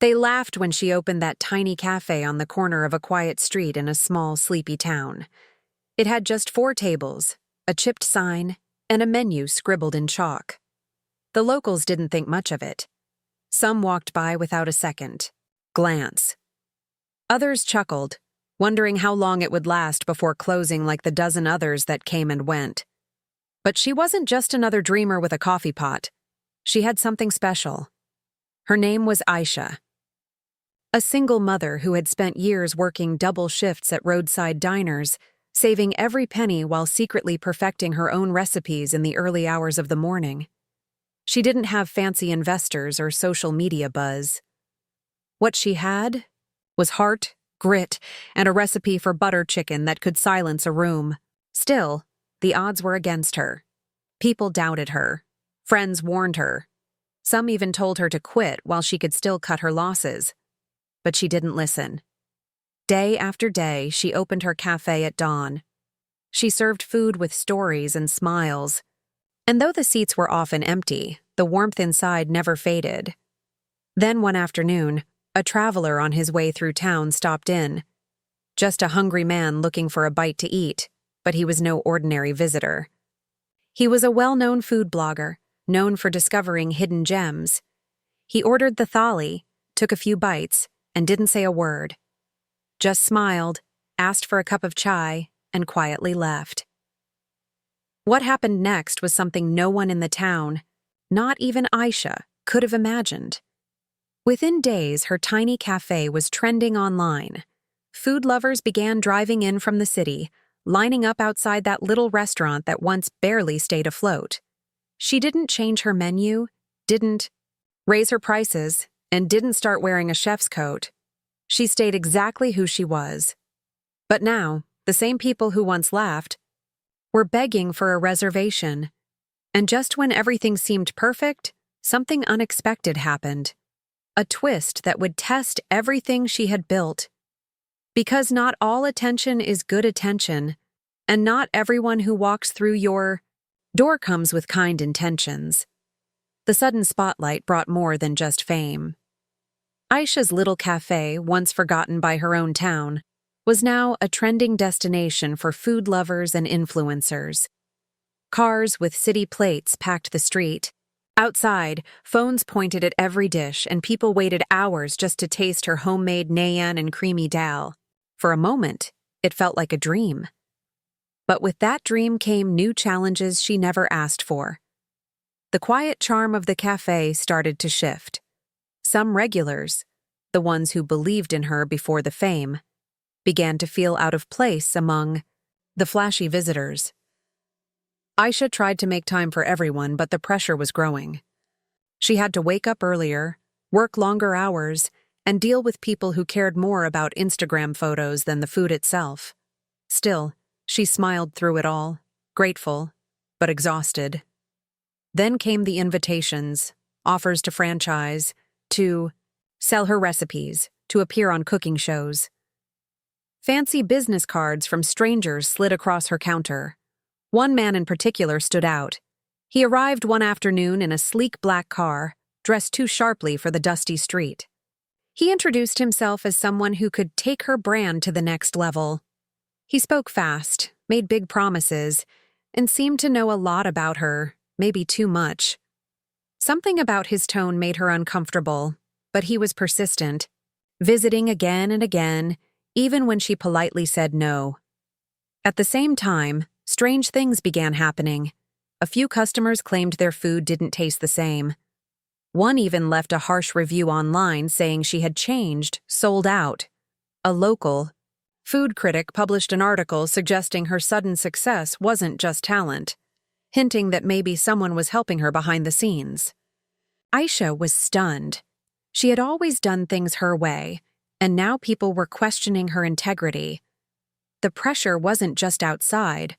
They laughed when she opened that tiny cafe on the corner of a quiet street in a small, sleepy town. It had just 4 tables, a chipped sign, and a menu scribbled in chalk. The locals didn't think much of it. Some walked by without a second glance. Others chuckled, wondering how long it would last before closing like the dozen others that came and went. But she wasn't just another dreamer with a coffee pot. She had something special. Her name was Aisha. A single mother who had spent years working double shifts at roadside diners, saving every penny while secretly perfecting her own recipes in the early hours of the morning. She didn't have fancy investors or social media buzz. What she had was heart, grit, and a recipe for butter chicken that could silence a room. Still, the odds were against her. People doubted her. Friends warned her. Some even told her to quit while she could still cut her losses. But she didn't listen. Day after day, she opened her cafe at dawn. She served food with stories and smiles. And though the seats were often empty, the warmth inside never faded. Then one afternoon, a traveler on his way through town stopped in. Just a hungry man looking for a bite to eat, but he was no ordinary visitor. He was a well-known food blogger, known for discovering hidden gems. He ordered the thali, took a few bites, and didn't say a word. Just smiled, asked for a cup of chai, and quietly left. What happened next was something no one in the town, not even Aisha, could have imagined. Within days, her tiny cafe was trending online. Food lovers began driving in from the city, lining up outside that little restaurant that once barely stayed afloat. She didn't change her menu, didn't raise her prices, and didn't start wearing a chef's coat. She stayed exactly who she was. But now, the same people who once laughed were begging for a reservation. And just when everything seemed perfect, something unexpected happened. A twist that would test everything she had built. Because not all attention is good attention, and not everyone who walks through your door comes with kind intentions. The sudden spotlight brought more than just fame. Aisha's little cafe, once forgotten by her own town, was now a trending destination for food lovers and influencers. Cars with city plates packed the street. Outside, phones pointed at every dish, and people waited hours just to taste her homemade naan and creamy dal. For a moment, it felt like a dream. But with that dream came new challenges she never asked for. The quiet charm of the cafe started to shift. Some regulars, the ones who believed in her before the fame, began to feel out of place among the flashy visitors. Aisha tried to make time for everyone, but the pressure was growing. She had to wake up earlier, work longer hours, and deal with people who cared more about Instagram photos than the food itself. Still, she smiled through it all, grateful, but exhausted. Then came the invitations, offers to franchise, to sell her recipes, to appear on cooking shows. Fancy business cards from strangers slid across her counter. One man in particular stood out. He arrived one afternoon in a sleek black car, dressed too sharply for the dusty street. He introduced himself as someone who could take her brand to the next level. He spoke fast, made big promises, and seemed to know a lot about her, maybe too much. Something about his tone made her uncomfortable, but he was persistent, visiting again and again, even when she politely said no. At the same time, strange things began happening. A few customers claimed their food didn't taste the same. One even left a harsh review online saying she had changed, sold out. A local food critic published an article suggesting her sudden success wasn't just talent, hinting that maybe someone was helping her behind the scenes. Aisha was stunned. She had always done things her way, and now people were questioning her integrity. The pressure wasn't just outside.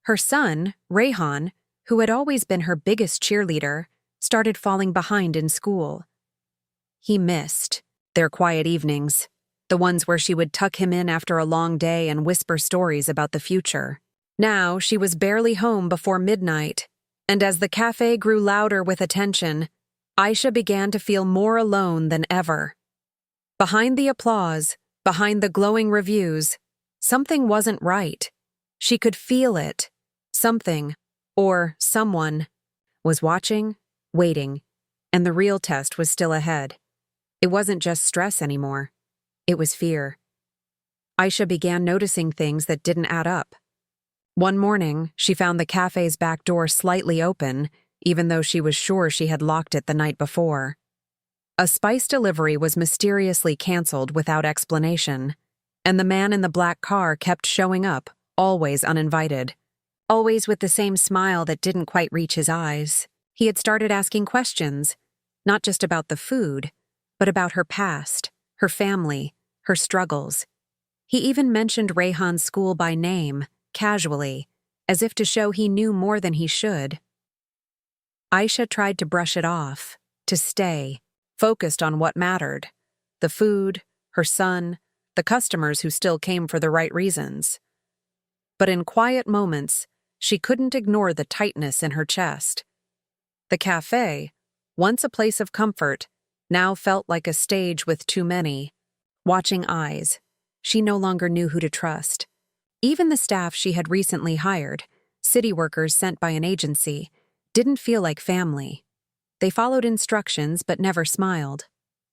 Her son, Rayhan, who had always been her biggest cheerleader, started falling behind in school. He missed their quiet evenings, the ones where she would tuck him in after a long day and whisper stories about the future. Now she was barely home before midnight, and as the cafe grew louder with attention, Aisha began to feel more alone than ever. Behind the applause, behind the glowing reviews, something wasn't right. She could feel it. Something, or someone, was watching, waiting, and the real test was still ahead. It wasn't just stress anymore. It was fear. Aisha began noticing things that didn't add up. One morning, she found the cafe's back door slightly open, even though she was sure she had locked it the night before. A spice delivery was mysteriously canceled without explanation, and the man in the black car kept showing up, always uninvited. Always with the same smile that didn't quite reach his eyes. He had started asking questions, not just about the food, but about her past, her family, her struggles. He even mentioned Rayhan's school by name, casually, as if to show he knew more than he should. Aisha tried to brush it off, to stay, focused on what mattered: the food, her son, the customers who still came for the right reasons. But in quiet moments, she couldn't ignore the tightness in her chest. The cafe, once a place of comfort, now felt like a stage with too many, watching eyes. She no longer knew who to trust. Even the staff she had recently hired, city workers sent by an agency, didn't feel like family. They followed instructions but never smiled.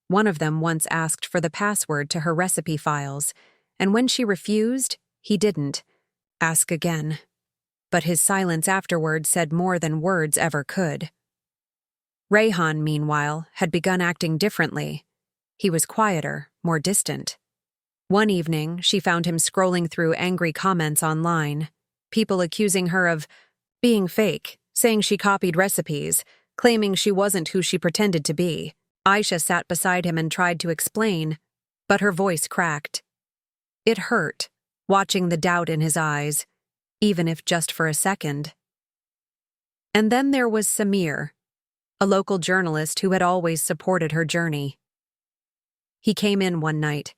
One of them once asked for the password to her recipe files, and when she refused, he didn't ask again. But his silence afterward said more than words ever could. Rayhan, meanwhile, had begun acting differently. He was quieter, more distant. One evening, she found him scrolling through angry comments online, people accusing her of being fake, saying she copied recipes, claiming she wasn't who she pretended to be. Aisha sat beside him and tried to explain, but her voice cracked. It hurt, watching the doubt in his eyes, even if just for a second. And then there was Samir, a local journalist who had always supported her journey. He came in one night,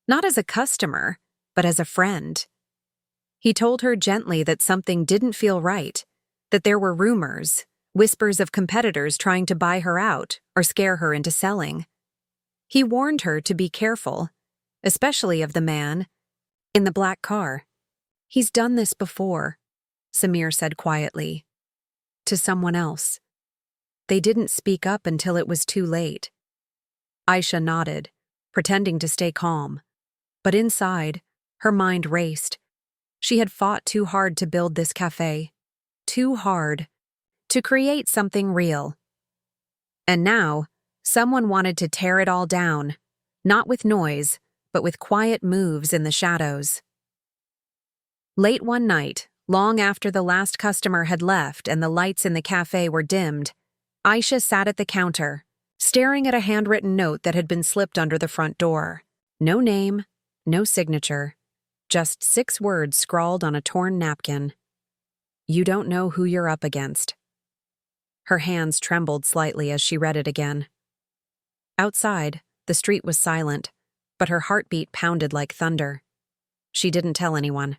not as a customer, but as a friend. He told her gently that something didn't feel right, that there were rumors, whispers of competitors trying to buy her out or scare her into selling. He warned her to be careful, especially of the man in the black car. He's done this before, Samir said quietly. To someone else. They didn't speak up until it was too late. Aisha nodded, pretending to stay calm. But inside, her mind raced. She had fought too hard to build this cafe. Too hard. To create something real. And now, someone wanted to tear it all down, not with noise, but with quiet moves in the shadows. Late one night, long after the last customer had left and the lights in the cafe were dimmed, Aisha sat at the counter, staring at a handwritten note that had been slipped under the front door. No name, no signature, just 6 words scrawled on a torn napkin. You don't know who you're up against. Her hands trembled slightly as she read it again. Outside, the street was silent, but her heartbeat pounded like thunder. She didn't tell anyone.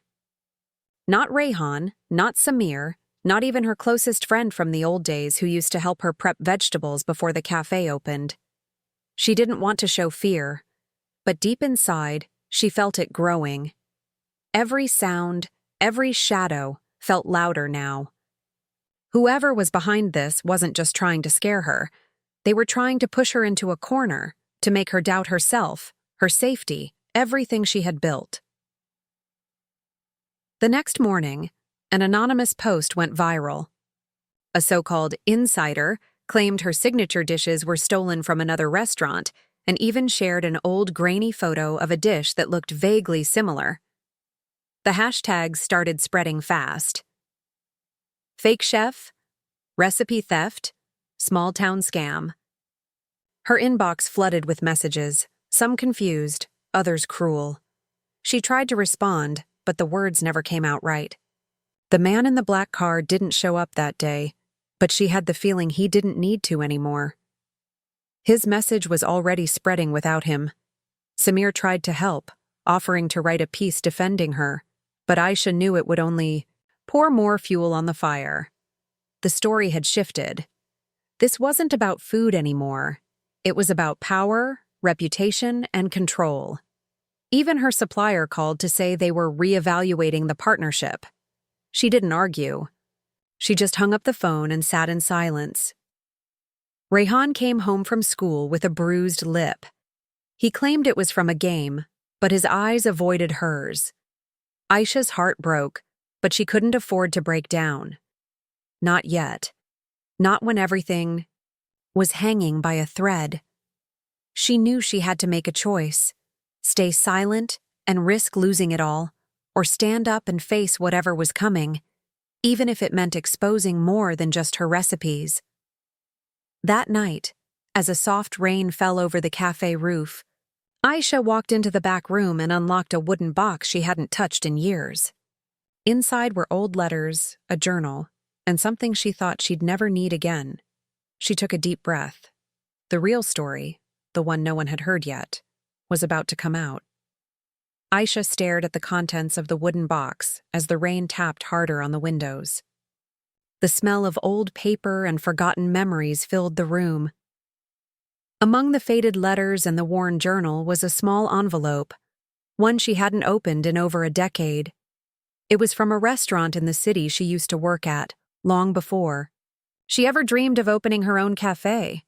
Not Rayhan, not Samir, not even her closest friend from the old days who used to help her prep vegetables before the cafe opened. She didn't want to show fear, but deep inside, she felt it growing. Every sound, every shadow felt louder now. Whoever was behind this wasn't just trying to scare her. They were trying to push her into a corner, to make her doubt herself, her safety, everything she had built. The next morning, an anonymous post went viral. A so-called insider claimed her signature dishes were stolen from another restaurant and even shared an old grainy photo of a dish that looked vaguely similar. The hashtags started spreading fast. Fake chef, recipe theft, small town scam. Her inbox flooded with messages, some confused, others cruel. She tried to respond, but the words never came out right. The man in the black car didn't show up that day, but she had the feeling he didn't need to anymore. His message was already spreading without him. Samir tried to help, offering to write a piece defending her, but Aisha knew it would only pour more fuel on the fire. The story had shifted. This wasn't about food anymore. It was about power, reputation, and control. Even her supplier called to say they were reevaluating the partnership. She didn't argue. She just hung up the phone and sat in silence. Rayhan came home from school with a bruised lip. He claimed it was from a game, but his eyes avoided hers. Aisha's heart broke, but she couldn't afford to break down. Not yet. Not when everything was hanging by a thread. She knew she had to make a choice. Stay silent and risk losing it all, or stand up and face whatever was coming, even if it meant exposing more than just her recipes. That night, as a soft rain fell over the cafe roof, Aisha walked into the back room and unlocked a wooden box she hadn't touched in years. Inside were old letters, a journal, and something she thought she'd never need again. She took a deep breath. The real story, the one no one had heard yet, was about to come out. Aisha stared at the contents of the wooden box as the rain tapped harder on the windows. The smell of old paper and forgotten memories filled the room. Among the faded letters and the worn journal was a small envelope, one she hadn't opened in over a decade. It was from a restaurant in the city she used to work at, long before she ever dreamed of opening her own cafe.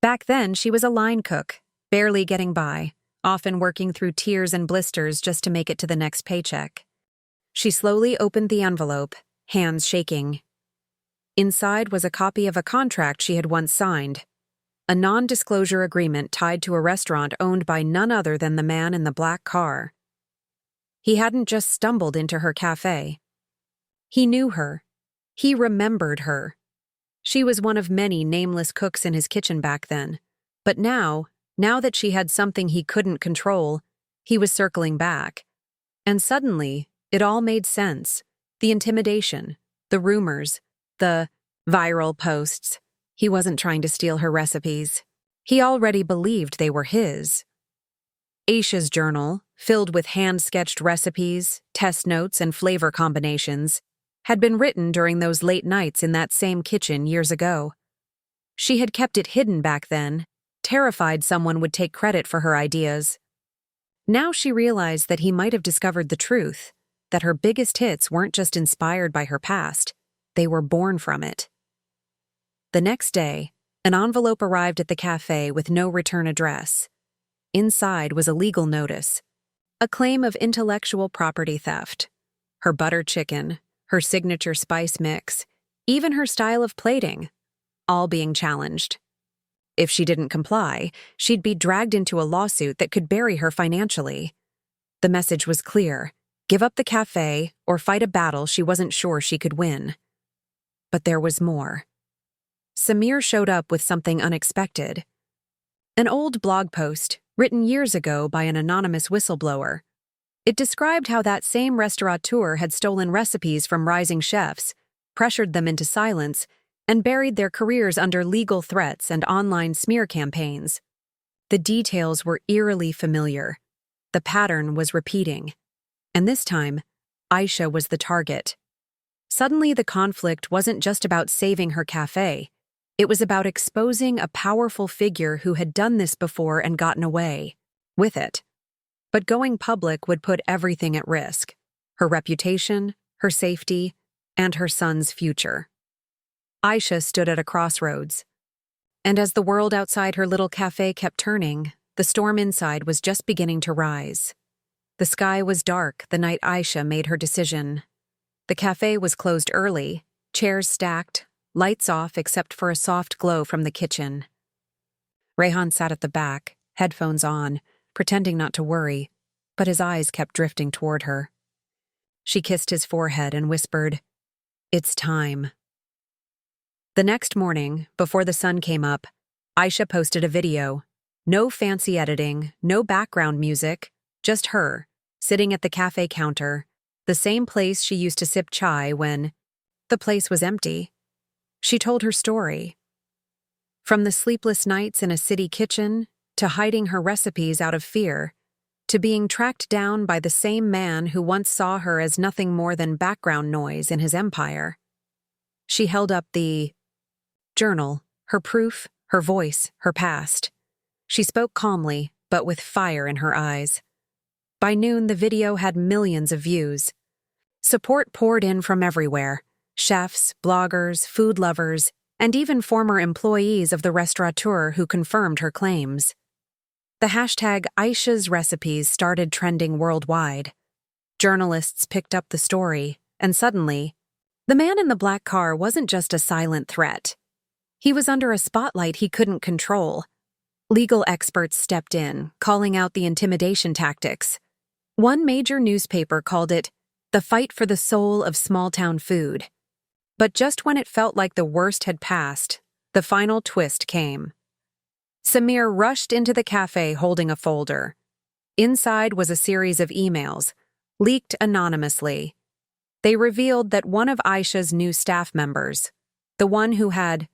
Back then, she was a line cook, barely getting by, often working through tears and blisters just to make it to the next paycheck. She slowly opened the envelope, hands shaking. Inside was a copy of a contract she had once signed, a non-disclosure agreement tied to a restaurant owned by none other than the man in the black car. He hadn't just stumbled into her cafe. He knew her. He remembered her. She was one of many nameless cooks in his kitchen back then, but now that she had something he couldn't control, he was circling back. And suddenly, it all made sense. The intimidation, the rumors, the viral posts. He wasn't trying to steal her recipes. He already believed they were his. Aisha's journal, filled with hand-sketched recipes, test notes, and flavor combinations, had been written during those late nights in that same kitchen years ago. She had kept it hidden back then, terrified someone would take credit for her ideas. Now she realized that he might have discovered the truth, that her biggest hits weren't just inspired by her past, they were born from it. The next day, an envelope arrived at the cafe with no return address. Inside was a legal notice, a claim of intellectual property theft. Her butter chicken, her signature spice mix, even her style of plating, all being challenged. If she didn't comply, she'd be dragged into a lawsuit that could bury her financially. The message was clear: give up the cafe or fight a battle she wasn't sure she could win. But there was more. Samir showed up with something unexpected. An old blog post, written years ago by an anonymous whistleblower. It described how that same restaurateur had stolen recipes from rising chefs, pressured them into silence, and buried their careers under legal threats and online smear campaigns. The details were eerily familiar. The pattern was repeating. And this time, Aisha was the target. Suddenly, the conflict wasn't just about saving her cafe. It was about exposing a powerful figure who had done this before and gotten away with it. But going public would put everything at risk: her reputation, her safety, and her son's future. Aisha stood at a crossroads. And as the world outside her little cafe kept turning, the storm inside was just beginning to rise. The sky was dark the night Aisha made her decision. The cafe was closed early, chairs stacked, lights off except for a soft glow from the kitchen. Rayhan sat at the back, headphones on, pretending not to worry, but his eyes kept drifting toward her. She kissed his forehead and whispered, "It's time." The next morning, before the sun came up, Aisha posted a video. No fancy editing, no background music, just her, sitting at the cafe counter, the same place she used to sip chai when the place was empty. She told her story. From the sleepless nights in a city kitchen, to hiding her recipes out of fear, to being tracked down by the same man who once saw her as nothing more than background noise in his empire. She held up the journal, her proof, her voice, her past. She spoke calmly, but with fire in her eyes. By noon, the video had millions of views. Support poured in from everywhere: chefs, bloggers, food lovers, and even former employees of the restaurateur who confirmed her claims. The hashtag Aisha's recipes started trending worldwide. Journalists picked up the story, and suddenly, the man in the black car wasn't just a silent threat. He was under a spotlight he couldn't control. Legal experts stepped in, calling out the intimidation tactics. One major newspaper called it the fight for the soul of small-town food. But just when it felt like the worst had passed, the final twist came. Samir rushed into the cafe holding a folder. Inside was a series of emails, leaked anonymously. They revealed that one of Aisha's new staff members, the one who had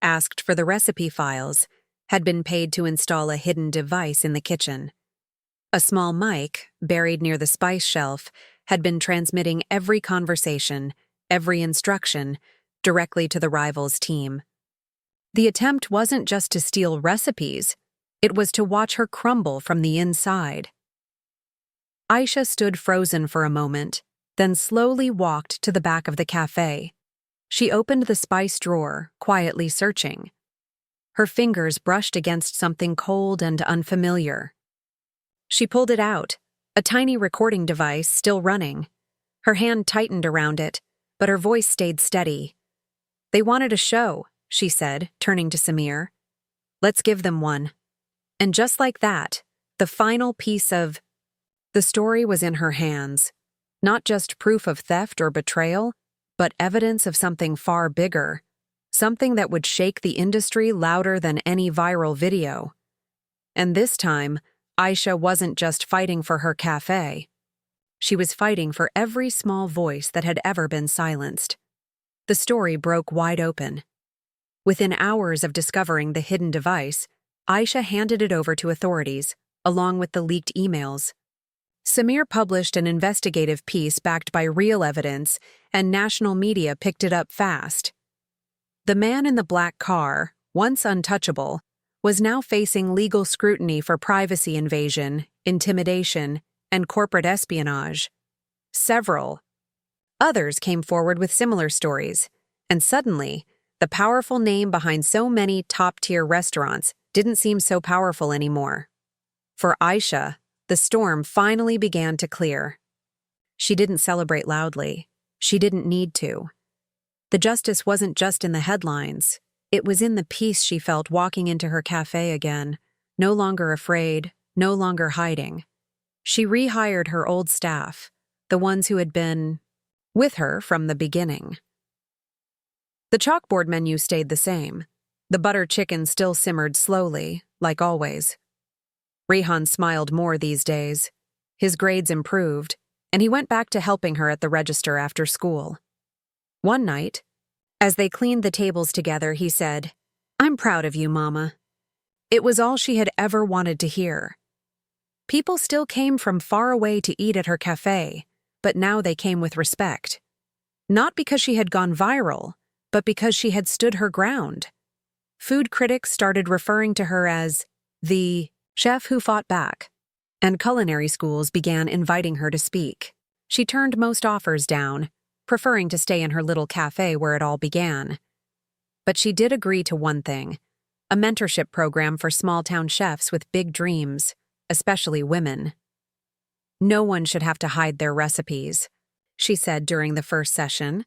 asked for the recipe files, had been paid to install a hidden device in the kitchen. A small mic, buried near the spice shelf, had been transmitting every conversation, every instruction, directly to the rival's team. The attempt wasn't just to steal recipes, it was to watch her crumble from the inside. Aisha stood frozen for a moment, then slowly walked to the back of the cafe. She opened the spice drawer, quietly searching. Her fingers brushed against something cold and unfamiliar. She pulled it out, a tiny recording device still running. Her hand tightened around it, but her voice stayed steady. "They wanted a show," she said, turning to Samir. "Let's give them one." And just like that, the final piece of the story was in her hands. Not just proof of theft or betrayal, but evidence of something far bigger. Something that would shake the industry louder than any viral video. And this time, Aisha wasn't just fighting for her cafe. She was fighting for every small voice that had ever been silenced. The story broke wide open. Within hours of discovering the hidden device, Aisha handed it over to authorities, along with the leaked emails. Samir published an investigative piece backed by real evidence, and national media picked it up fast. The man in the black car, once untouchable, was now facing legal scrutiny for privacy invasion, intimidation, and corporate espionage. Several others came forward with similar stories, and suddenly, the powerful name behind so many top-tier restaurants didn't seem so powerful anymore. For Aisha, the storm finally began to clear. She didn't celebrate loudly. She didn't need to. The justice wasn't just in the headlines. It was in the peace she felt walking into her cafe again, no longer afraid, no longer hiding. She rehired her old staff, the ones who had been with her from the beginning. The chalkboard menu stayed the same. The butter chicken still simmered slowly, like always. Rehan smiled more these days. His grades improved, and he went back to helping her at the register after school. One night, as they cleaned the tables together, he said, "I'm proud of you, Mama." It was all she had ever wanted to hear. People still came from far away to eat at her cafe, but now they came with respect. Not because she had gone viral, but because she had stood her ground. Food critics started referring to her as the chef who fought back, and culinary schools began inviting her to speak. She turned most offers down, preferring to stay in her little cafe where it all began. But she did agree to one thing: a mentorship program for small-town chefs with big dreams, especially women. No one should have to hide their recipes, she said during the first session.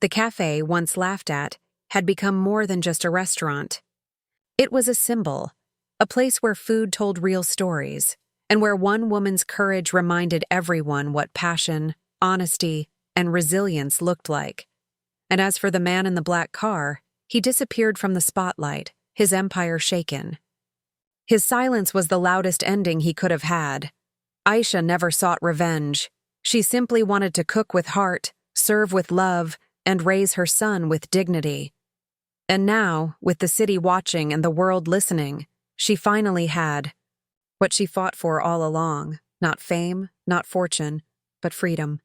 The cafe, once laughed at, had become more than just a restaurant. It was a symbol, a place where food told real stories, and where one woman's courage reminded everyone what passion, honesty, and resilience looked like. And as for the man in the black car, he disappeared from the spotlight, his empire shaken. His silence was the loudest ending he could have had. Aisha never sought revenge. She simply wanted to cook with heart, serve with love, and raise her son with dignity. And now, with the city watching and the world listening, she finally had what she fought for all along: not fame, not fortune, but freedom.